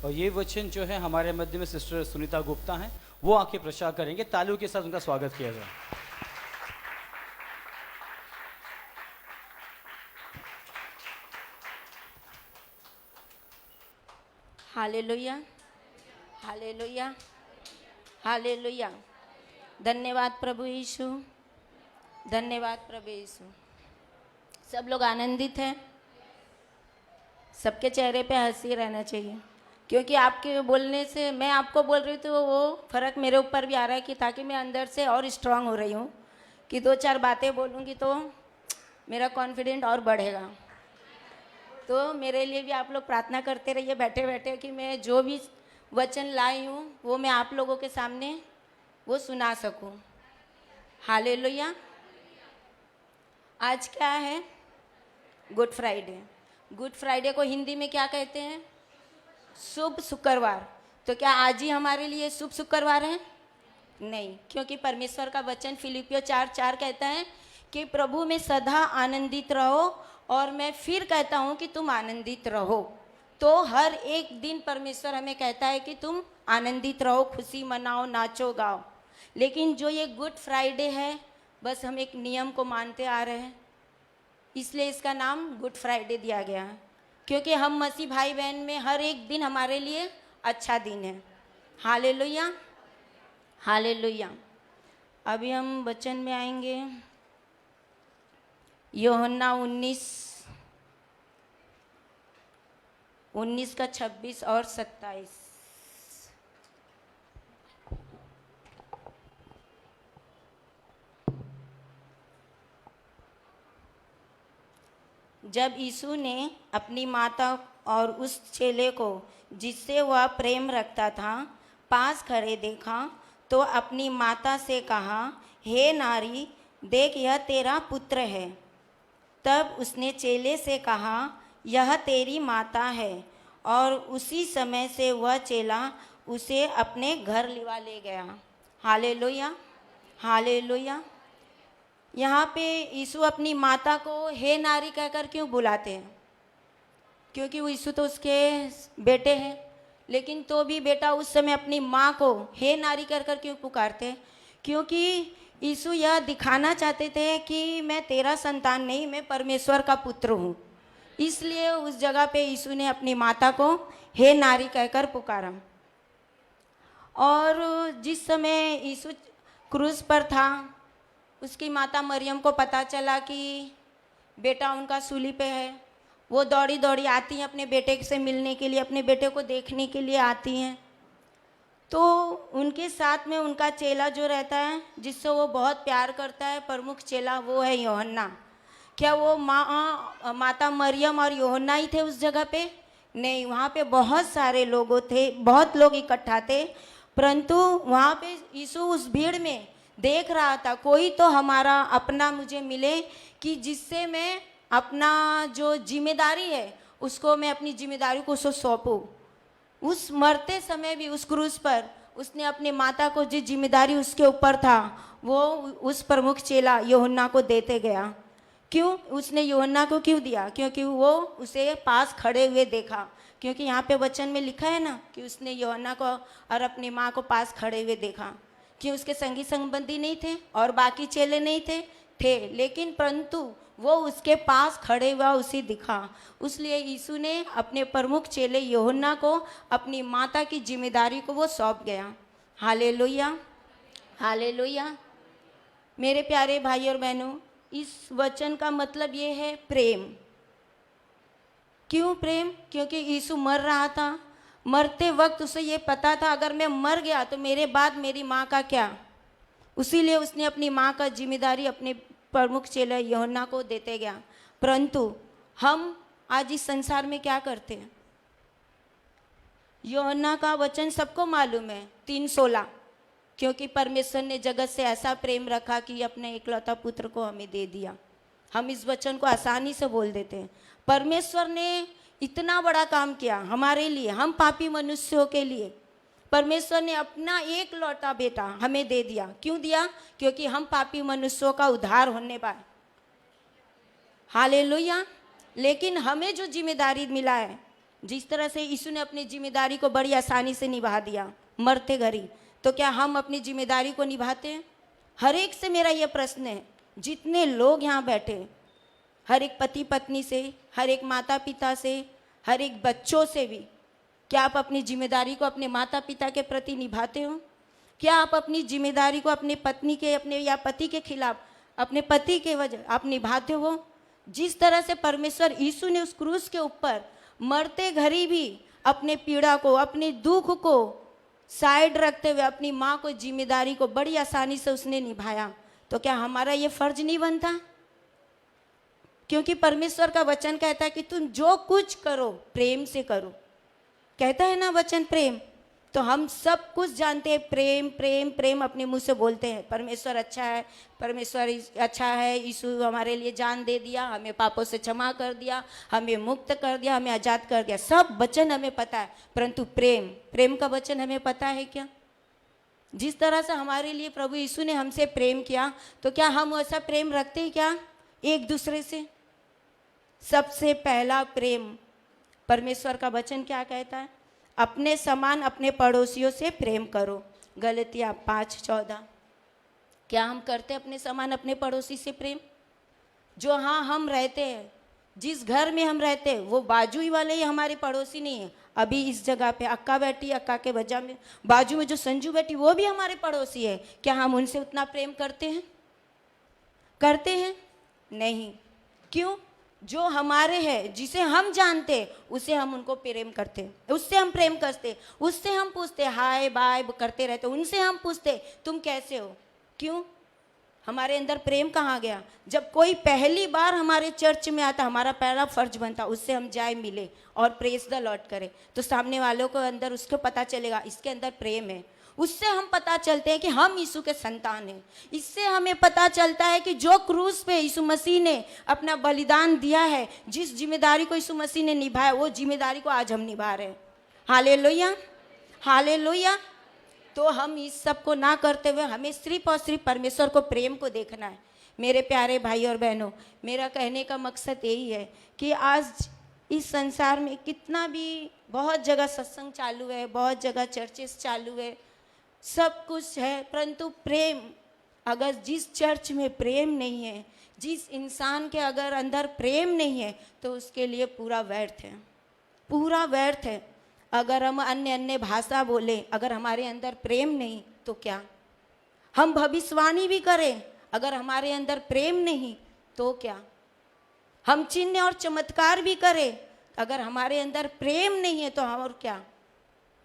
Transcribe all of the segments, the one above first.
और ये वचन जो है हमारे मध्य में सिस्टर सुनीता गुप्ता हैं, वो आके प्रचार करेंगे। तालियों के साथ उनका स्वागत किया जाए। Hallelujah, hallelujah, hallelujah. धन्यवाद प्रभु यीशु, धन्यवाद प्रभु यीशु। सब लोग आनंदित हैं, सबके चेहरे पे हंसी रहना चाहिए, क्योंकि आपके बोलने से मैं आपको बोल रही हूँ तो वो फ़र्क मेरे ऊपर भी आ रहा है कि ताकि मैं अंदर से और स्ट्रांग हो रही हूँ कि 2-4 बातें बोलूँगी तो मेरा कॉन्फिडेंट और बढ़ेगा। तो मेरे लिए भी आप लोग प्रार्थना करते रहिए बैठे बैठे कि मैं जो भी वचन लाई हूँ वो मैं आप लोगों के सामने वो सुना सकूँ। हालेलुया। आज क्या है? Good Friday. गुड फ्राइडे को हिंदी में क्या कहते हैं? शुभ शुक्रवार। तो क्या आज ही हमारे लिए शुभ शुक्रवार है? नहीं, क्योंकि परमेश्वर का वचन फिलिपियो 4:4 कहता है कि प्रभु में सदा आनंदित रहो, और मैं फिर कहता हूँ कि तुम आनंदित रहो। तो हर एक दिन परमेश्वर हमें कहता है कि तुम आनंदित रहो, खुशी मनाओ, नाचो गाओ। लेकिन जो ये गुड फ्राइडे है, बस हम एक नियम को मानते आ रहे हैं, इसलिए इसका नाम गुड फ्राइडे दिया गया है, क्योंकि हम मसीह भाई बहन में हर एक दिन हमारे लिए अच्छा दिन है। Hallelujah, hallelujah. अभी हम वचन में आएंगे, यूहन्ना 19 का 26 और 27। जब यीशु ने अपनी माता और उस चेले को जिससे वह प्रेम रखता था पास खड़े देखा, तो अपनी माता से कहा, हे नारी, देख यह तेरा पुत्र है। तब उसने चेले से कहा, यह तेरी माता है। और उसी समय से वह चेला उसे अपने घर लिवा ले गया। Hallelujah, hallelujah. यहाँ पे यीशु अपनी माता को हे नारी कहकर क्यों बुलाते हैं? क्योंकि वो यीशु तो उसके बेटे हैं, लेकिन तो भी बेटा उस समय अपनी माँ को हे नारी कहकर क्यों पुकारते? क्योंकि यीशु यह दिखाना चाहते थे कि मैं तेरा संतान नहीं, मैं परमेश्वर का पुत्र हूँ। इसलिए उस जगह पे यीशु ने अपनी माता को हे नारी कहकर पुकारा। और जिस समय यीशु क्रूस पर था, उसकी माता मरियम को पता चला कि बेटा उनका सूली पे है। वो दौड़ी दौड़ी आती हैं अपने बेटे से मिलने के लिए, अपने बेटे को देखने के लिए आती हैं। तो उनके साथ में उनका चेला जो रहता है, जिससे वो बहुत प्यार करता है, प्रमुख चेला, वो है यूहन्ना। क्या वो माता मरियम और यूहन्ना ही थे उस जगह पे? नहीं, वहाँ पे बहुत सारे लोग थे, बहुत लोग इकट्ठा थे। परंतु वहाँ पे यीशु उस भीड़ में देख रहा था, कोई तो हमारा अपना मुझे मिले कि जिससे मैं अपना जो जिम्मेदारी है उसको, मैं अपनी जिम्मेदारी को उसको सौंपूँ। उस मरते समय भी उस क्रूस पर उसने अपनी माता को जो जिम्मेदारी उसके ऊपर था वो उस प्रमुख चेला यूहन्ना को देते गया। क्यों उसने यूहन्ना को क्यों दिया? क्योंकि वो उसे पास खड़े हुए देखा। क्योंकि यहाँ पे वचन में लिखा है ना कि उसने यूहन्ना को और अपनी माँ को पास खड़े हुए देखा। कि उसके संगी संबंधी नहीं थे और बाकी चेले नहीं थे, लेकिन परंतु वो उसके पास खड़े हुआ उसे दिखा। इसलिए यीशु ने अपने प्रमुख चेले यूहन्ना को अपनी माता की जिम्मेदारी को वो सौंप गया। Hallelujah, hallelujah. मेरे प्यारे भाई और बहनों, इस वचन का मतलब ये है प्रेम। क्यों प्रेम? क्योंकि यीशु मर रहा था। मरते वक्त उसे ये पता था अगर मैं मर गया तो मेरे बाद मेरी माँ का क्या। उसीलिए उसने अपनी माँ का जिम्मेदारी अपने प्रमुख चेला यूहन्ना को देते गया। परंतु हम आज इस संसार में क्या करते हैं? यूहन्ना का वचन सबको मालूम है 3:16, क्योंकि परमेश्वर ने जगत से ऐसा प्रेम रखा कि अपने इकलौता पुत्र को हमें दे दिया। हम इस वचन को आसानी से बोल देते हैं। परमेश्वर ने इतना बड़ा काम किया हमारे लिए, हम पापी मनुष्यों के लिए। परमेश्वर ने अपना एक लौटा बेटा हमें दे दिया। क्यों दिया? क्योंकि हम पापी मनुष्यों का उद्धार होने पाए। हालेलुया। लेकिन हमें जो जिम्मेदारी मिला है जिस तरह से यीशु ने अपनी जिम्मेदारी को बड़ी आसानी से निभा दिया मरते घड़ी, तो क्या हम अपनी जिम्मेदारी को निभाते हैं? हर एक से मेरा ये प्रश्न है, जितने लोग यहाँ बैठे, हर एक पति पत्नी से, हर एक माता पिता से, हर एक बच्चों से भी, क्या आप अपनी जिम्मेदारी को अपने माता पिता के प्रति निभाते हो? क्या आप अपनी जिम्मेदारी को अपने पत्नी के, अपने या पति के खिलाफ, अपने पति के वजह आप निभाते हो? जिस तरह से परमेश्वर यीशु ने उस क्रूस के ऊपर मरते घड़ी भी अपने पीड़ा को, अपने दुख को साइड रखते हुए अपनी माँ को, जिम्मेदारी को बड़ी आसानी से उसने निभाया, तो क्या हमारा ये फर्ज नहीं बनता? क्योंकि परमेश्वर का वचन कहता है कि तुम जो कुछ करो प्रेम से करो, कहता है ना वचन प्रेम। तो हम सब कुछ जानते हैं, प्रेम प्रेम प्रेम अपने मुंह से बोलते हैं। परमेश्वर अच्छा है, परमेश्वर अच्छा है, यीशु हमारे लिए जान दे दिया, हमें पापों से क्षमा कर दिया, हमें मुक्त कर दिया, हमें आज़ाद कर दिया, सब वचन हमें पता है। परंतु प्रेम, प्रेम का वचन हमें पता है क्या? जिस तरह से हमारे लिए प्रभु यीशु ने हमसे प्रेम किया, तो क्या हम ऐसा प्रेम रखते हैं क्या एक दूसरे से? सबसे पहला प्रेम, परमेश्वर का वचन क्या कहता है? अपने समान अपने पड़ोसियों से प्रेम करो, गलतियाँ 5:14। क्या हम करते हैं अपने समान अपने पड़ोसी से प्रेम? जो हाँ हम रहते हैं, जिस घर में हम रहते हैं, वो बाजू ही वाले ही हमारे पड़ोसी नहीं है। अभी इस जगह पे अक्का बैठी, अक्का के वजह में बाजू में जो संजू बैठी, वो भी हमारे पड़ोसी है। क्या हम उनसे उतना प्रेम करते हैं? करते हैं? नहीं। क्यों? जो हमारे हैं, जिसे हम जानते हैं, उसे हम उनको प्रेम करते हैं, उससे हम प्रेम करते, उससे हम पूछते, हाय बाय करते रहते, उनसे हम पूछते तुम कैसे हो। क्यों? हमारे अंदर प्रेम कहाँ गया? जब कोई पहली बार हमारे चर्च में आता, हमारा पहला फर्ज बनता उससे हम जाए, मिले और प्रेज द लॉर्ड करें, तो सामने वालों को अंदर उसको पता चलेगा इसके अंदर प्रेम है। उससे हम पता चलते हैं कि हम यीशु के संतान हैं। इससे हमें पता चलता है कि जो क्रूस पे यीशु मसीह ने अपना बलिदान दिया है, जिस जिम्मेदारी को यीशु मसीह ने निभाया, वो जिम्मेदारी को आज हम निभा रहे हैं। Hallelujah, hallelujah. तो हम इस सब को ना करते हुए हमें सिर्फ और सिर्फ परमेश्वर को, प्रेम को देखना है। मेरे प्यारे भाई और बहनों, मेरा कहने का मकसद यही है कि आज इस संसार में कितना भी, बहुत जगह सत्संग चालू है, बहुत जगह चर्चेस चालू है, सब कुछ है, परंतु प्रेम, अगर जिस चर्च में प्रेम नहीं है, जिस इंसान के अगर अंदर प्रेम नहीं है, तो उसके लिए पूरा व्यर्थ है, पूरा व्यर्थ है। अगर हम अन्य अन्य भाषा बोले, अगर हमारे अंदर प्रेम नहीं तो क्या? हम भविष्यवाणी भी करें, अगर हमारे अंदर प्रेम नहीं तो क्या? हम चिन्ह और चमत्कार भी करें, अगर हमारे अंदर प्रेम नहीं है तो हम और क्या?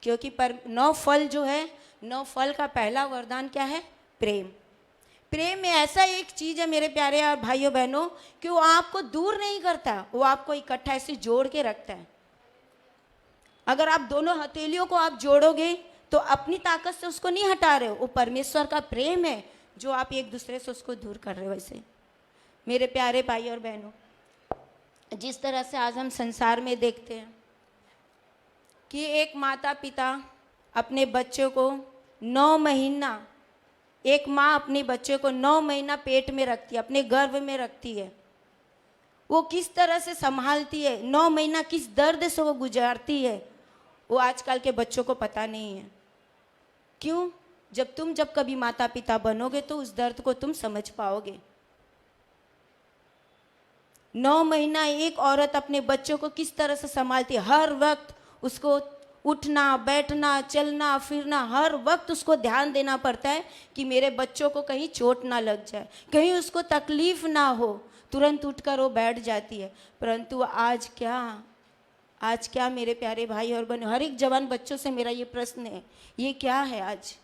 क्योंकि 9 फल जो है, 9 फल का पहला वरदान क्या है? प्रेम। प्रेम में ऐसा एक चीज़ है मेरे प्यारे और भाइयों बहनों, कि वो आपको दूर नहीं करता, वो आपको इकट्ठा ऐसे जोड़ के रखता है। अगर आप दोनों हथेलियों को आप जोड़ोगे तो अपनी ताकत से उसको नहीं हटा रहे हो, वो परमेश्वर का प्रेम है जो आप एक दूसरे से उसको दूर कर रहे हो। वैसे मेरे प्यारे भाई और बहनों, जिस तरह से आज हम संसार में देखते हैं कि एक माता पिता अपने बच्चों को 9 महीना, एक माँ अपने बच्चे को 9 महीना पेट में रखती है, अपने गर्भ में रखती है। वो किस तरह से संभालती है, 9 महीना किस दर्द से वो गुजारती है, वो आजकल के बच्चों को पता नहीं है। क्यों? जब कभी माता पिता बनोगे तो उस दर्द को तुम समझ पाओगे। 9 महीना एक औरत अपने बच्चों को किस तरह से संभालती है, हर वक्त उसको उठना, बैठना, चलना फिरना, हर वक्त उसको ध्यान देना पड़ता है कि मेरे बच्चों को कहीं चोट ना लग जाए, कहीं उसको तकलीफ ना हो, तुरंत उठकर वो बैठ जाती है। परंतु आज क्या मेरे प्यारे भाई और बहनों, हर एक जवान बच्चों से मेरा ये प्रश्न है, ये क्या है आज?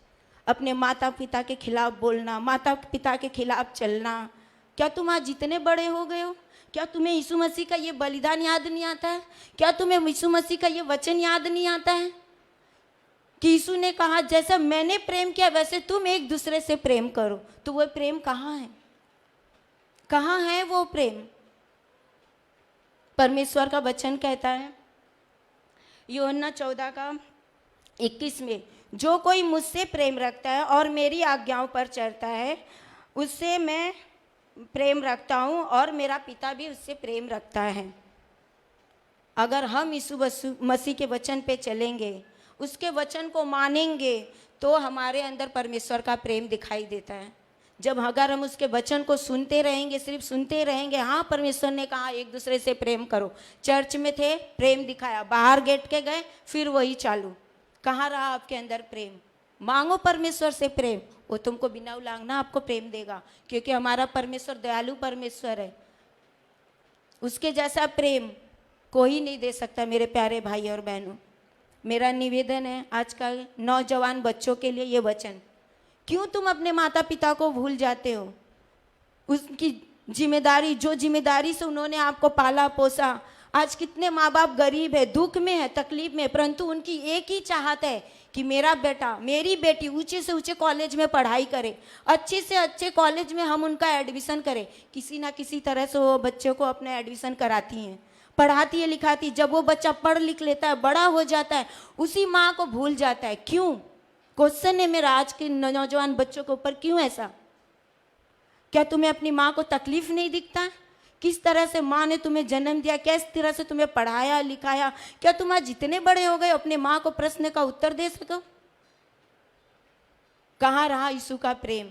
अपने माता पिता के खिलाफ बोलना, माता पिता के खिलाफ चलना। क्या तुम आज जितने बड़े हो गए हो, क्या तुम्हें यीशु मसीह का ये बलिदान याद नहीं आता है? क्या तुम्हें यीशु मसीह का ये वचन याद नहीं आता है कि यीशु ने कहा जैसा मैंने प्रेम किया वैसे तुम एक दूसरे से प्रेम करो? तो वो प्रेम कहाँ है? कहाँ है वो प्रेम? परमेश्वर का वचन कहता है यूहन्ना 14:21 में, जो कोई मुझसे प्रेम रखता है और मेरी आज्ञाओं पर चलता है, उससे मैं प्रेम रखता हूँ और मेरा पिता भी उससे प्रेम रखता है। अगर हम यीशु मसीह के वचन पे चलेंगे, उसके वचन को मानेंगे, तो हमारे अंदर परमेश्वर का प्रेम दिखाई देता है। जब अगर हम उसके वचन को सुनते रहेंगे, सिर्फ सुनते रहेंगे, हाँ परमेश्वर ने कहा एक दूसरे से प्रेम करो, चर्च में थे प्रेम दिखाया, बाहर गेट के गए फिर वही चालू, कहाँ रहा आपके अंदर प्रेम? मांगो परमेश्वर से प्रेम, वो तुमको बिना उलांघना आपको प्रेम देगा, क्योंकि हमारा परमेश्वर दयालु परमेश्वर है। उसके जैसा प्रेम कोई नहीं दे सकता। मेरे प्यारे भाई और बहनों, मेरा निवेदन है आजकल नौजवान बच्चों के लिए ये वचन, क्यों तुम अपने माता पिता को भूल जाते हो? उसकी जिम्मेदारी, जो जिम्मेदारी से उन्होंने आपको पाला पोसा। आज कितने माँ बाप गरीब है, दुख में है, तकलीफ में, परंतु उनकी एक ही चाहत है कि मेरा बेटा मेरी बेटी ऊंचे से ऊंचे कॉलेज में पढ़ाई करे, अच्छे से अच्छे कॉलेज में हम उनका एडमिशन करें। किसी ना किसी तरह से वो बच्चों को अपना एडमिशन कराती हैं, पढ़ाती है, लिखाती। जब वो बच्चा पढ़ लिख लेता है, बड़ा हो जाता है, उसी माँ को भूल जाता है। क्यों? क्वेश्चन है मेरा आज के नौजवान बच्चों के ऊपर, क्यों ऐसा? क्या तुम्हें अपनी माँ को तकलीफ नहीं दिखता? किस तरह से माँ ने तुम्हें जन्म दिया, किस तरह से तुम्हें पढ़ाया लिखाया? क्या तुम आज जितने बड़े हो गए अपने माँ को प्रश्न का उत्तर दे सको? कहाँ रहा यीशु का प्रेम?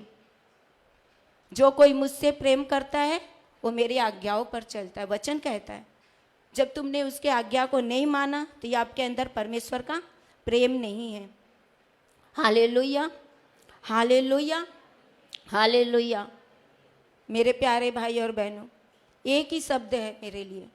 जो कोई मुझसे प्रेम करता है वो मेरी आज्ञाओं पर चलता है, वचन कहता है। जब तुमने उसके आज्ञा को नहीं माना तो ये आपके अंदर परमेश्वर का प्रेम नहीं है। Hallelujah, hallelujah, hallelujah. मेरे प्यारे भाई और बहनों, एक ही शब्द है मेरे लिए,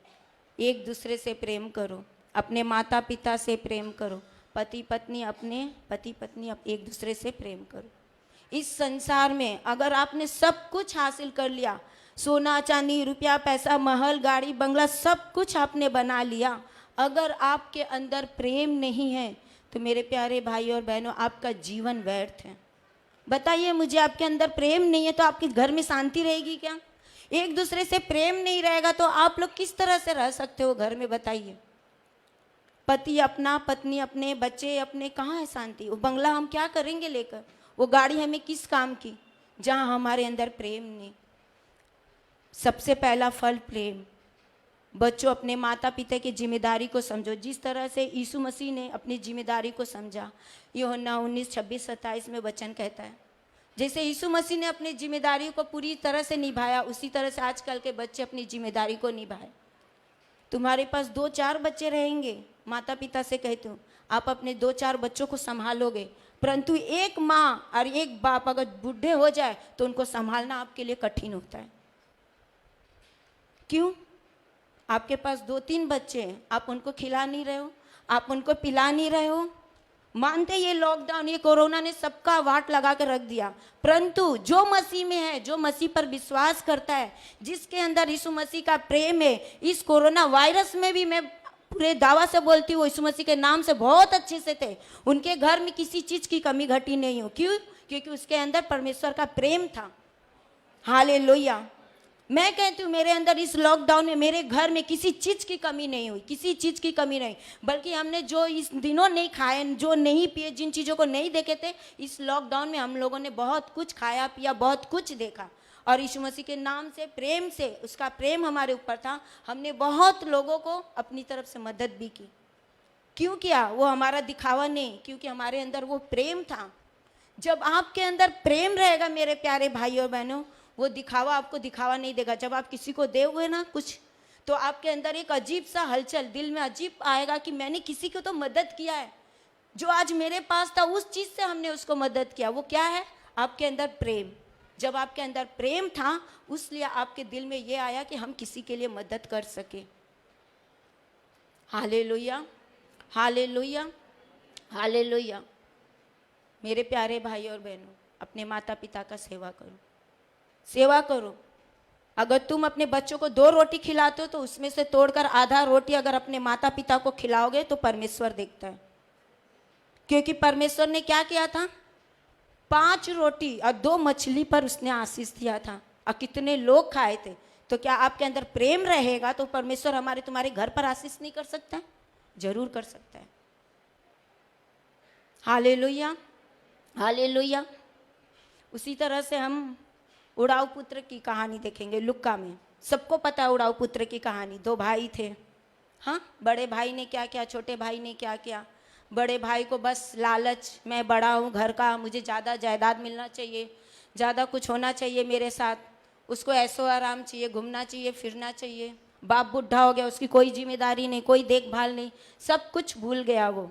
एक दूसरे से प्रेम करो, अपने माता पिता से प्रेम करो, पति पत्नी एक दूसरे से प्रेम करो। इस संसार में अगर आपने सब कुछ हासिल कर लिया, सोना चांदी रुपया पैसा महल गाड़ी बंगला सब कुछ आपने बना लिया, अगर आपके अंदर प्रेम नहीं है तो मेरे प्यारे भाई और बहनों आपका जीवन व्यर्थ है। बताइए मुझे, आपके अंदर प्रेम नहीं है तो आपके घर में शांति रहेगी क्या? एक दूसरे से प्रेम नहीं रहेगा तो आप लोग किस तरह से रह सकते हो घर में? बताइए। पति अपना, पत्नी अपने, बच्चे अपने, कहाँ है शांति? वो बंगला हम क्या करेंगे लेकर? वो गाड़ी हमें किस काम की जहाँ हमारे अंदर प्रेम नहीं? सबसे पहला फल प्रेम। बच्चों, अपने माता पिता की जिम्मेदारी को समझो, जिस तरह से यीशु मसीह ने अपनी जिम्मेदारी को समझा। यूहन्ना 19:26-27 में वचन कहता है, जैसे यीशु मसीह ने अपनी जिम्मेदारी को पूरी तरह से निभाया, उसी तरह से आजकल के बच्चे अपनी जिम्मेदारी को निभाए। तुम्हारे पास 2-4 बच्चे रहेंगे, माता पिता से कहते हो आप अपने 2-4 बच्चों को संभालोगे, परंतु एक माँ और एक बाप अगर बूढ़े हो जाए तो उनको संभालना आपके लिए कठिन होता है। क्यों? आपके पास 2-3 बच्चे हैं, आप उनको खिला नहीं रहे हो, आप उनको पिला नहीं रहे हो। मानते ये लॉकडाउन, ये कोरोना ने सबका वाट लगा कर रख दिया, परंतु जो मसीह में है, जो मसीह पर विश्वास करता है, जिसके अंदर यीशु मसीह का प्रेम है, इस कोरोना वायरस में भी मैं पूरे दावा से बोलती हूँ यीशु मसीह के नाम से बहुत अच्छे से थे। उनके घर में किसी चीज की कमी घटी नहीं हो। क्यों? क्योंकि उसके अंदर परमेश्वर का प्रेम था। हालेलुया। मैं कहती हूँ मेरे अंदर इस लॉकडाउन में मेरे घर में किसी चीज़ की कमी नहीं हुई, किसी चीज़ की कमी नहीं, बल्कि हमने जो इस दिनों नहीं खाए, जो नहीं पिए, जिन चीज़ों को नहीं देखे थे, इस लॉकडाउन में हम लोगों ने बहुत कुछ खाया पिया, बहुत कुछ देखा। और यीशु मसीह के नाम से, प्रेम से, उसका प्रेम हमारे ऊपर था, हमने बहुत लोगों को अपनी तरफ से मदद भी की। क्यों किया? वो हमारा दिखावा नहीं, क्योंकि हमारे अंदर वो प्रेम था। जब आपके अंदर प्रेम रहेगा मेरे प्यारे भाई और बहनों, वो दिखावा आपको दिखावा नहीं देगा। जब आप किसी को दोगे ना कुछ, तो आपके अंदर एक अजीब सा हलचल दिल में अजीब आएगा कि मैंने किसी को तो मदद किया है, जो आज मेरे पास था उस चीज़ से हमने उसको मदद किया। वो क्या है? आपके अंदर प्रेम। जब आपके अंदर प्रेम था, उसलिए आपके दिल में ये आया कि हम किसी के लिए मदद कर सके। Hallelujah, hallelujah, hallelujah. मेरे प्यारे भाई और बहनों, अपने माता पिता का सेवा करो, सेवा करो। अगर तुम अपने बच्चों को 2 रोटी खिलाते हो तो उसमें से तोड़कर आधा रोटी अगर अपने माता पिता को खिलाओगे तो परमेश्वर देखता है। क्योंकि परमेश्वर ने क्या किया था? 5 रोटी और 2 मछली पर उसने आशीष दिया था, और कितने लोग खाए थे। तो क्या आपके अंदर प्रेम रहेगा तो परमेश्वर हमारे तुम्हारे घर पर आशीष नहीं कर सकता है? जरूर कर सकता है। Hallelujah, hallelujah. उसी तरह से हम उड़ाऊ पुत्र की कहानी देखेंगे लुक्का में। सबको पता है उड़ाऊ पुत्र की कहानी। 2 भाई थे, हाँ, बड़े भाई ने क्या किया, छोटे भाई ने क्या किया। बड़े भाई को बस लालच, मैं बड़ा हूँ घर का, मुझे ज़्यादा जायदाद मिलना चाहिए, ज़्यादा कुछ होना चाहिए मेरे साथ। उसको ऐशो आराम चाहिए, घूमना चाहिए, फिरना चाहिए। बाप बुढ़ा हो गया, उसकी कोई जिम्मेदारी नहीं, कोई देखभाल नहीं, सब कुछ भूल गया वो।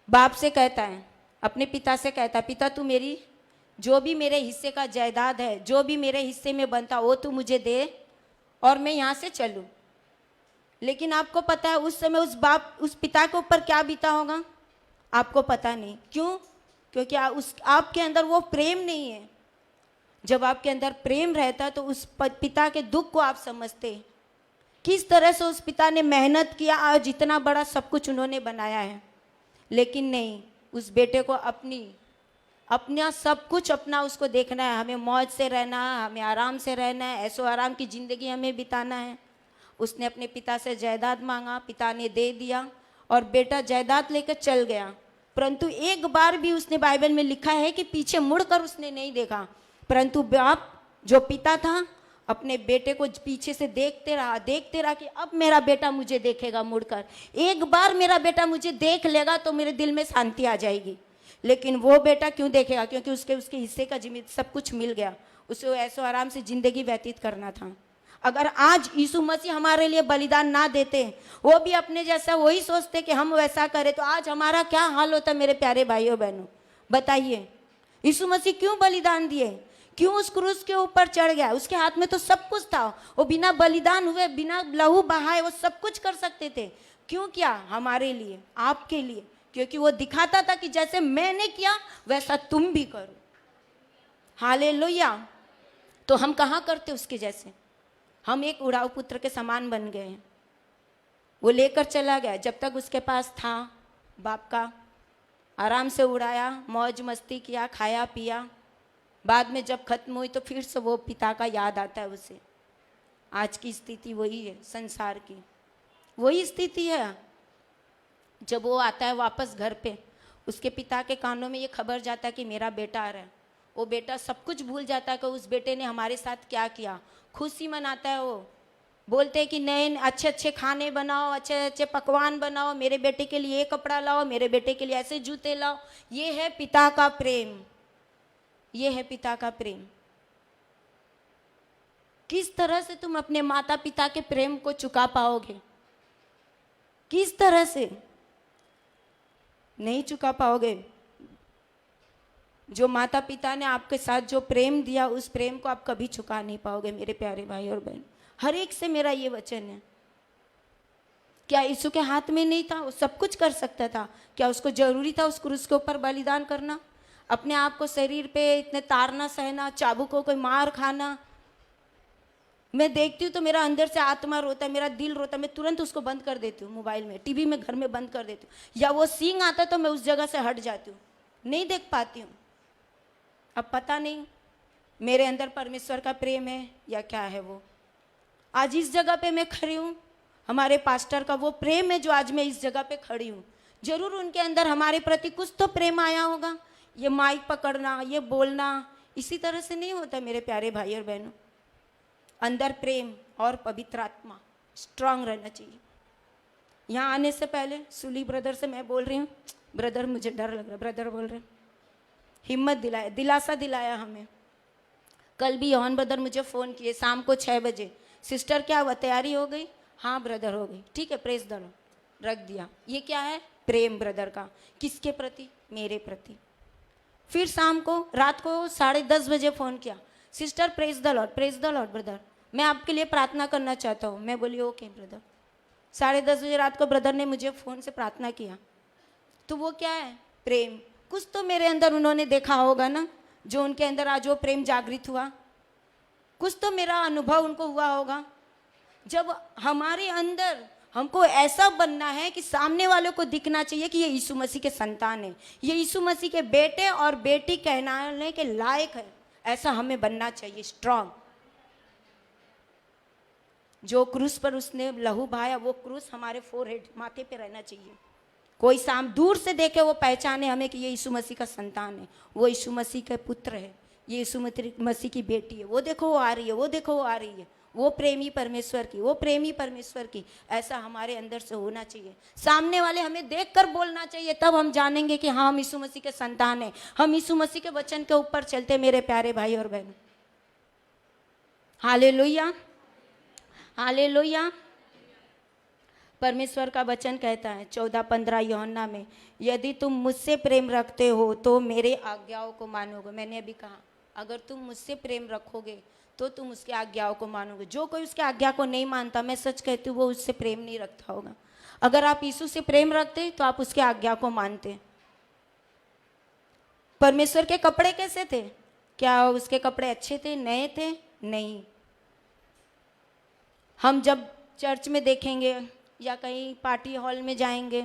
बाप से कहता है, अपने पिता से कहता है, पिता तू मेरी जो भी मेरे हिस्से का जायदाद है, जो भी मेरे हिस्से में बनता वो तू मुझे दे और मैं यहाँ से चलूँ। लेकिन आपको पता है उस समय उस पिता के ऊपर क्या बीता होगा? आपको पता नहीं। क्यों? क्योंकि आपके अंदर वो प्रेम नहीं है। जब आपके अंदर प्रेम रहता है तो उस पिता के दुख को आप समझते, किस तरह से उस पिता ने मेहनत किया, आज इतना बड़ा सब कुछ उन्होंने बनाया है। लेकिन नहीं, उस बेटे को अपना सब कुछ अपना उसको देखना है, हमें मौज से रहना है, हमें आराम से रहना है, ऐसो आराम की ज़िंदगी हमें बिताना है। उसने अपने पिता से जायदाद मांगा, पिता ने दे दिया और बेटा जायदाद लेकर चल गया। परंतु एक बार भी उसने बाइबल में लिखा है कि पीछे मुड़कर उसने नहीं देखा। परंतु बाप जो पिता था अपने बेटे को पीछे से देखते रहा कि अब मेरा बेटा मुझे देखेगा मुड़कर, एक बार मेरा बेटा मुझे देख लेगा तो मेरे दिल में शांति आ जाएगी। लेकिन वो बेटा क्यों देखेगा? क्योंकि उसके हिस्से का सब कुछ मिल गया, उसे ऐसो आराम से जिंदगी व्यतीत करना था। अगर आज यीशु मसीह हमारे लिए बलिदान ना देते, वो भी अपने जैसा वही सोचते कि हम वैसा करें, तो आज हमारा क्या हाल होता मेरे प्यारे भाइयों बहनों? बताइए, यीशु मसीह क्यों बलिदान दिए? क्यों उस क्रूस के ऊपर चढ़ गया? उसके हाथ में तो सब कुछ था, वो बिना बलिदान हुए, बिना लहू बहाए वो सब कुछ कर सकते थे। क्यों किया? हमारे लिए, आपके लिए। क्योंकि वो दिखाता था कि जैसे मैंने किया वैसा तुम भी करो। हालेलुया। तो हम कहाँ करते उसके जैसे? हम एक उड़ाऊ पुत्र के समान बन गए हैं। वो लेकर चला गया, जब तक उसके पास था बाप का, आराम से उड़ाया, मौज मस्ती किया, खाया पिया। बाद में जब खत्म हुई तो फिर से वो पिता का याद आता है उसे। आज की स्थिति वही है, संसार की वही स्थिति है। जब वो आता है वापस घर पे, उसके पिता के कानों में ये खबर जाता है कि मेरा बेटा आ रहा है। वो बेटा सब कुछ भूल जाता है कि उस बेटे ने हमारे साथ क्या किया। खुशी मनाता है, वो बोलते हैं कि नए अच्छे अच्छे खाने बनाओ, अच्छे अच्छे पकवान बनाओ, मेरे बेटे के लिए ये कपड़ा लाओ, मेरे बेटे के लिए ऐसे जूते लाओ। ये है पिता का प्रेम, ये है पिता का प्रेम। किस तरह से तुम अपने माता पिता के प्रेम को चुका पाओगे? किस तरह से? नहीं चुका पाओगे। जो माता पिता ने आपके साथ जो प्रेम दिया, उस प्रेम को आप कभी चुका नहीं पाओगे मेरे प्यारे भाई और बहन। हर एक से मेरा ये वचन है। क्या यीशु के हाथ में नहीं था? वो सब कुछ कर सकता था। क्या उसको जरूरी था उस क्रूस के ऊपर बलिदान करना? अपने आप को शरीर पे इतने तारना सहना, चाबुकों को मार खाना। मैं देखती हूँ तो मेरा अंदर से आत्मा रोता है, मेरा दिल रोता है। मैं तुरंत उसको बंद कर देती हूँ, मोबाइल में, टीवी में, घर में बंद कर देती हूँ। या वो सींग आता तो मैं उस जगह से हट जाती हूँ, नहीं देख पाती हूँ। अब पता नहीं मेरे अंदर परमेश्वर का प्रेम है या क्या है वो। आज इस जगह पे मैं खड़ी हूँ, हमारे पास्टर का वो प्रेम है जो आज मैं इस जगह पे खड़ी हूँ। जरूर उनके अंदर हमारे प्रति कुछ तो प्रेम आया होगा। ये माइक पकड़ना, ये बोलना इसी तरह से नहीं होता मेरे प्यारे भाई और बहनों। अंदर प्रेम और पवित्र आत्मा स्ट्रांग रहना चाहिए। यहाँ आने से पहले सुली ब्रदर से मैं बोल रही हूँ, ब्रदर मुझे डर लग रहा है। ब्रदर बोल रहे हैं, हिम्मत दिलाया, दिलासा दिलाया हमें। कल भी योहन ब्रदर मुझे फ़ोन किए शाम को 6 बजे, सिस्टर क्या हुआ, तैयारी हो गई? हाँ ब्रदर हो गई। ठीक है, प्रेस द लॉर्ड, रख दिया। ये क्या है? प्रेम ब्रदर का। किसके प्रति? मेरे प्रति। फिर शाम को, रात को 10:30 बजे फ़ोन किया, sister press the Lord brother, मैं आपके लिए प्रार्थना करना चाहता हूँ। मैं बोली ओके ब्रदर। 10:30 बजे रात को ब्रदर ने मुझे फ़ोन से प्रार्थना किया। तो वो क्या है? प्रेम। कुछ तो मेरे अंदर उन्होंने देखा होगा ना, जो उनके अंदर आज वो प्रेम जागृत हुआ। कुछ तो मेरा अनुभव उनको हुआ होगा। जब हमारे अंदर, हमको ऐसा बनना है कि सामने वालों को दिखना चाहिए कि ये यीशु मसीह के संतान है, ये यीशु मसीह के बेटे और बेटी कहलाने के लायक है। ऐसा हमें बनना चाहिए, स्ट्रांग। जो क्रूस पर उसने लहू बहाया, वो क्रूस हमारे फोरहेड, माथे पे रहना चाहिए। कोई दूर से देखे वो पहचाने हमें कि ये यीशु मसीह का संतान है, वो यीशु मसीह के पुत्र है, ये यीशु मसीह की बेटी है, वो देखो वो आ रही है, वो देखो वो आ रही है, वो प्रेमी परमेश्वर की, वो प्रेमी परमेश्वर की। ऐसा हमारे अंदर से होना चाहिए। सामने वाले हमें देखकर बोलना चाहिए, तब हम जानेंगे कि हाँ हम यीशु मसीह के संतान हैं, हम यीशु मसीह के वचन के ऊपर चलते। मेरे प्यारे भाई और बहनों, हालेलुया, हालेलुया। परमेश्वर का वचन कहता है 14:15 यूहन्ना में, यदि तुम मुझसे प्रेम रखते हो तो मेरे आज्ञाओं को मानोगे। मैंने अभी कहा अगर तुम मुझसे प्रेम रखोगे तो तुम उसके आज्ञाओं को मानोगे। जो कोई उसके आज्ञा को नहीं मानता, मैं सच कहती हूँ, वो उससे प्रेम नहीं रखता होगा। अगर आप यीशु से प्रेम रखते तो आप उसके आज्ञा को मानते। परमेश्वर के कपड़े कैसे थे? क्या उसके कपड़े अच्छे थे, नए थे? नहीं। हम जब चर्च में देखेंगे या कहीं पार्टी हॉल में जाएंगे,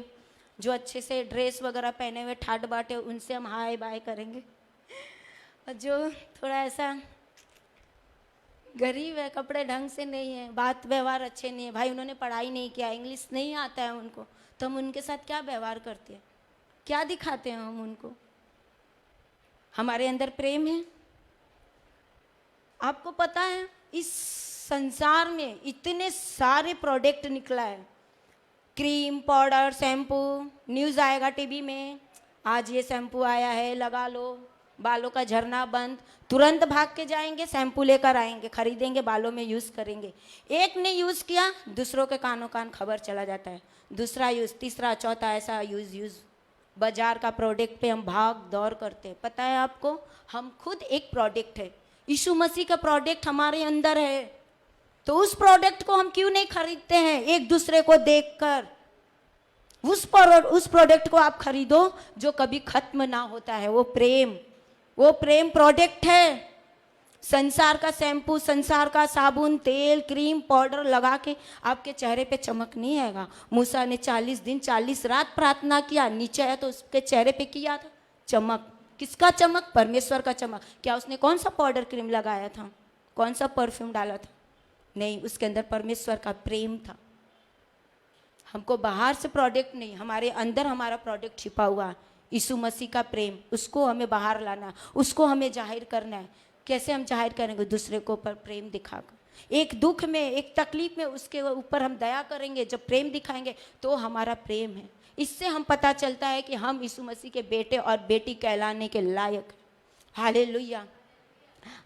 जो अच्छे से ड्रेस वगैरह पहने हुए ठाट बाटे, उनसे हम हाय बाय करेंगे। और जो थोड़ा ऐसा गरीब है, कपड़े ढंग से नहीं है, बात व्यवहार अच्छे नहीं है, भाई उन्होंने पढ़ाई नहीं किया, इंग्लिश नहीं आता है उनको, तो हम उनके साथ क्या व्यवहार करते हैं, क्या दिखाते हैं हम उनको? हमारे अंदर प्रेम है? आपको पता है इस संसार में इतने सारे प्रोडक्ट निकला है, क्रीम, पाउडर, शैम्पू। न्यूज़ आएगा टीवी में, आज ये शैम्पू आया है, लगा लो, बालों का झरना बंद। तुरंत भाग के जाएंगे, शैम्पू लेकर आएंगे, खरीदेंगे, बालों में यूज़ करेंगे। एक ने यूज़ किया, दूसरों के कानों कान खबर चला जाता है, दूसरा यूज़, तीसरा, चौथा, ऐसा यूज़। बाजार का प्रोडक्ट पे हम भाग दौड़ करते हैं। पता है आपको, हम खुद एक प्रोडक्ट है, यीशु मसीह का प्रोडक्ट हमारे अंदर है। तो उस प्रोडक्ट को हम क्यों नहीं खरीदते हैं एक दूसरे को देखकर? उस प्रोडक्ट को आप खरीदो जो कभी खत्म ना होता है। वो प्रेम प्रोडक्ट है। संसार का शैम्पू, संसार का साबुन, तेल, क्रीम, पाउडर लगा के आपके चेहरे पे चमक नहीं आएगा। मूसा ने 40 दिन 40 रात प्रार्थना किया, नीचे आया तो उसके चेहरे पे किया था चमक। किसका चमक? परमेश्वर का चमक। क्या उसने कौन सा पाउडर क्रीम लगाया था, कौन सा परफ्यूम डाला था? नहीं, उसके अंदर परमेश्वर का प्रेम था। हमको बाहर से प्रोडक्ट नहीं, हमारे अंदर हमारा प्रोडक्ट छिपा हुआ है, यीशु मसीह का प्रेम। उसको हमें बाहर लाना, उसको हमें जाहिर करना है। कैसे हम जाहिर करेंगे? दूसरे को ऊपर प्रेम दिखाकर। एक दुख में, एक तकलीफ में उसके ऊपर हम दया करेंगे, जब प्रेम दिखाएंगे तो हमारा प्रेम है। इससे हम पता चलता है कि हम यीशु मसीह के बेटे और बेटी कहलाने के लायक हैं। Hallelujah,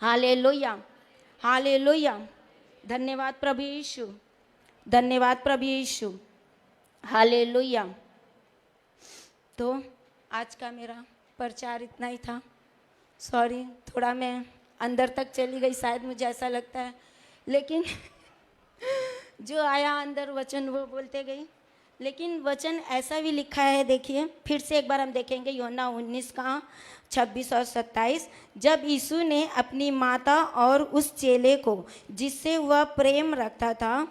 hallelujah, hallelujah. धन्यवाद प्रभु यीशु, धन्यवाद प्रभु यीशु, हालेलुया। तो आज का मेरा प्रचार इतना ही था। सॉरी, थोड़ा मैं अंदर तक चली गई, शायद मुझे ऐसा लगता है, लेकिन जो आया अंदर वचन वो बोलते गई। लेकिन वचन ऐसा भी लिखा है, देखिए फिर से एक बार हम देखेंगे, यूहन्ना 19 का 26 और 27। जब यीशु ने अपनी माता और उस चेले को जिससे वह प्रेम रखता था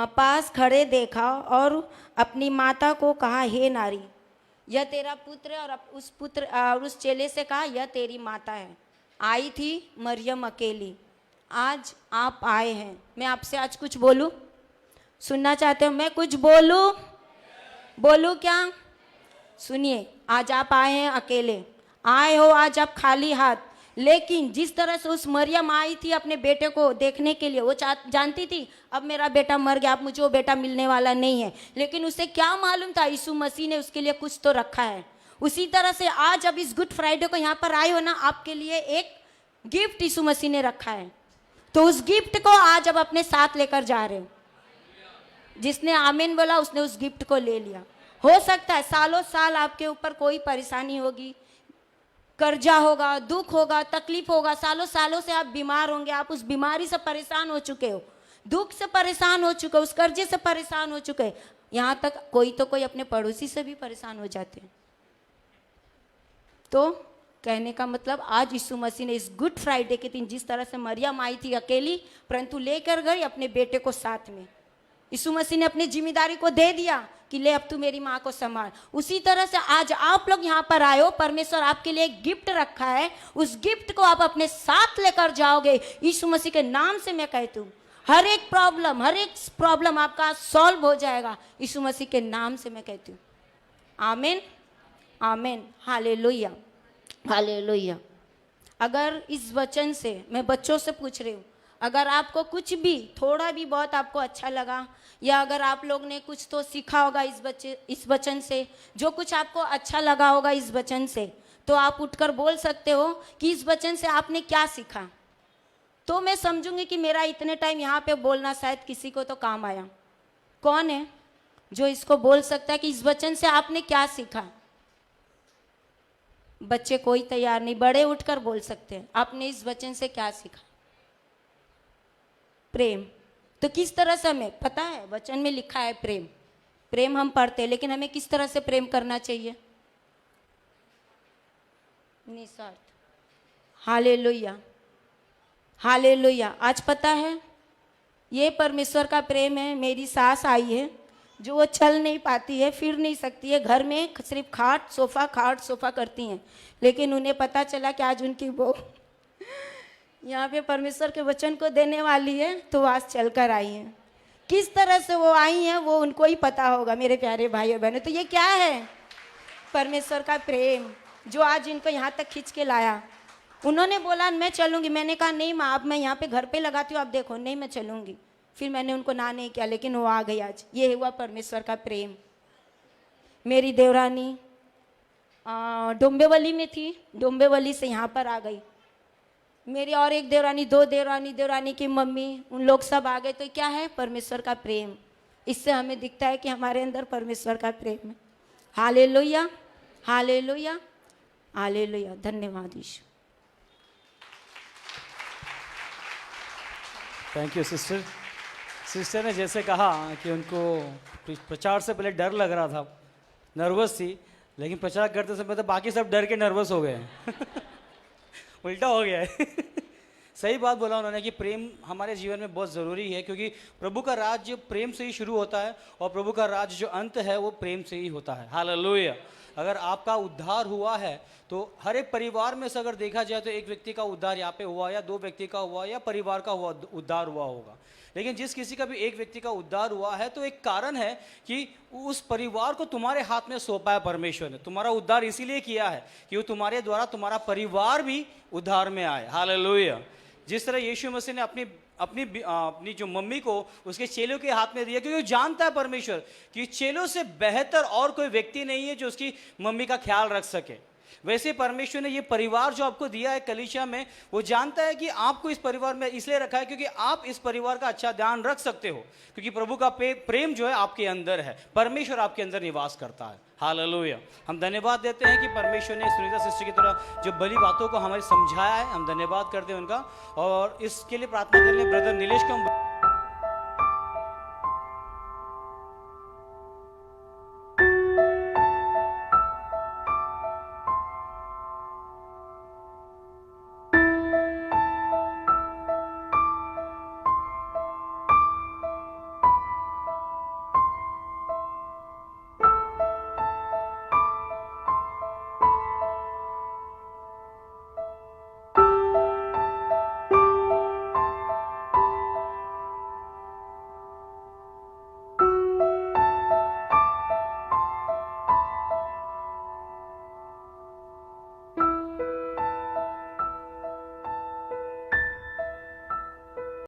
पास खड़े देखा और अपनी माता को कहा, हे नारी, यह तेरा पुत्र। और उस चेले से कहा, यह तेरी माता है। आई थी मरियम अकेली, आज आप आए हैं। मैं आपसे आज कुछ बोलूं? सुनना चाहते हो मैं कुछ बोलूं? बोलूं क्या? सुनिए, आज आप आए हैं अकेले, आए हो आज आप खाली हाथ। लेकिन जिस तरह से उस मरियम आई थी अपने बेटे को देखने के लिए, वो जानती थी अब मेरा बेटा मर गया, अब मुझे वो बेटा मिलने वाला नहीं है। लेकिन उसे क्या मालूम था, यीशु मसीह ने उसके लिए कुछ तो रखा है। उसी तरह से आज अब इस गुड फ्राइडे को यहाँ पर आए हो ना, आपके लिए एक गिफ्ट यीशु मसीह ने रखा है। तो उस गिफ्ट को आज अब अपने साथ लेकर जा रहे हो। जिसने आमीन बोला उसने उस गिफ्ट को ले लिया। हो सकता है सालों साल आपके ऊपर कोई परेशानी होगी, कर्जा होगा, दुख होगा, तकलीफ होगा, सालों सालों से आप बीमार होंगे, आप उस बीमारी से परेशान हो चुके हो, दुख से परेशान हो चुके हो, उस कर्जे से परेशान हो चुके हैं। यहाँ तक कोई अपने पड़ोसी से भी परेशान हो जाते हैं। तो कहने का मतलब, आज यीशु मसीह ने इस गुड फ्राइडे के दिन जिस तरह से मरियम आई थी अकेली, परंतु लेकर गई अपने बेटे को साथ में। यीशु मसीह ने अपनी जिम्मेदारी को दे दिया कि ले अब तू मेरी माँ को संभाल। उसी तरह से आज आप लोग यहाँ पर आए हो, परमेश्वर आपके लिए एक गिफ्ट रखा है, उस गिफ्ट को आप अपने साथ लेकर जाओगे। यीशु मसीह के नाम से मैं कहती हूँ, हर एक प्रॉब्लम आपका सॉल्व हो जाएगा। यीशु मसीह के नाम से मैं कहती हूँ, आमीन, आमीन, हालेलुया, हालेलुया। अगर इस वचन से, मैं बच्चों से पूछ रही हूँ, अगर आपको कुछ भी थोड़ा भी बहुत आपको अच्छा लगा, या अगर आप लोग ने कुछ तो सीखा होगा इस वचन से, जो कुछ आपको अच्छा लगा होगा इस वचन से, तो आप उठकर बोल सकते हो कि इस वचन से आपने क्या सीखा। तो मैं समझूंगी कि मेरा इतने टाइम यहाँ पे बोलना शायद किसी को तो काम आया। कौन है जो इसको बोल सकता है कि इस वचन से आपने क्या सीखा? बच्चे कोई तैयार नहीं, बड़े उठकर बोल सकते हैं आपने इस वचन से क्या सीखा। प्रेम। तो किस तरह से हमें पता है, वचन में लिखा है प्रेम, प्रेम हम पढ़ते हैं, लेकिन हमें किस तरह से प्रेम करना चाहिए? निस्वार्थ। Hallelujah, hallelujah. आज पता है ये परमेश्वर का प्रेम है। मेरी सास आई है जो वो चल नहीं पाती है, फिर नहीं सकती है, घर में सिर्फ खाट सोफा करती हैं, लेकिन उन्हें पता चला कि आज उनकी वो यहाँ पे परमेश्वर के वचन को देने वाली है, तो वो आज चल कर आई हैं। किस तरह से वो आई हैं वो उनको ही पता होगा, मेरे प्यारे भाई और बहनों। तो ये क्या है? परमेश्वर का प्रेम जो आज इनको यहाँ तक खींच के लाया। उन्होंने बोला मैं चलूँगी, मैंने कहा नहीं माँ, अब मैं यहाँ पे घर पे लगाती हूँ, आप देखो, नहीं मैं चलूँगी। फिर मैंने उनको ना नहीं किया, लेकिन वो आ गई आज। ये हुआ परमेश्वर का प्रेम। मेरी देवरानी डोंबिवली में थी, डोंबिवली से यहाँ पर आ गई। मेरी और एक देवरानी, दो देवरानी की मम्मी, उन लोग सब आ गए। तो क्या है? परमेश्वर का प्रेम। इससे हमें दिखता है कि हमारे अंदर परमेश्वर का प्रेम है। Hallelujah, hallelujah, hallelujah. धन्यवाद यीशु। Thank you sister. सिस्टर ने जैसे कहा कि उनको प्रचार से पहले डर लग रहा था, नर्वस थी, लेकिन प्रचार करते समय तो बाकी सब डर के नर्वस हो गए उल्टा हो गया है सही बात बोला उन्होंने कि प्रेम हमारे जीवन में बहुत ज़रूरी है, क्योंकि प्रभु का राज्य प्रेम से ही शुरू होता है और प्रभु का राज्य जो अंत है वो प्रेम से ही होता है। हालेलुया। अगर आपका उद्धार हुआ है तो हर एक परिवार में से अगर देखा जाए तो एक व्यक्ति का उद्धार यहाँ पे हुआ, या दो व्यक्ति का हुआ, या परिवार का हुआ उद्धार हुआ होगा। लेकिन जिस किसी का भी एक व्यक्ति का उद्धार हुआ है तो एक कारण है कि उस परिवार को तुम्हारे हाथ में सौंपा है परमेश्वर ने। तुम्हारा उद्धार इसीलिए किया है कि वो तुम्हारे द्वारा तुम्हारा परिवार भी उद्धार में आए। हालेलुया। जिस तरह यीशु मसीह ने अपनी जो मम्मी को उसके चेलों के हाथ में दिया, क्योंकि वो जानता है परमेश्वर कि चेलों से बेहतर और कोई व्यक्ति नहीं है जो उसकी मम्मी का ख्याल रख सके। वैसे परमेश्वर ने ये परिवार जो आपको दिया है कलीसिया में, वो जानता है कि आपको इस परिवार में इसलिए रखा है क्योंकि आप इस परिवार का अच्छा ध्यान रख सकते हो, क्योंकि प्रभु का प्रेम जो है आपके अंदर है, परमेश्वर आपके अंदर निवास करता है। हालेलुया। हम धन्यवाद देते हैं कि परमेश्वर ने सुनीता सिस्टर की तरह जो बड़ी बातों को हमें समझाया है, हम धन्यवाद करते हैं उनका। और इसके लिए प्रार्थना करने ब्रदर नीलेश को हम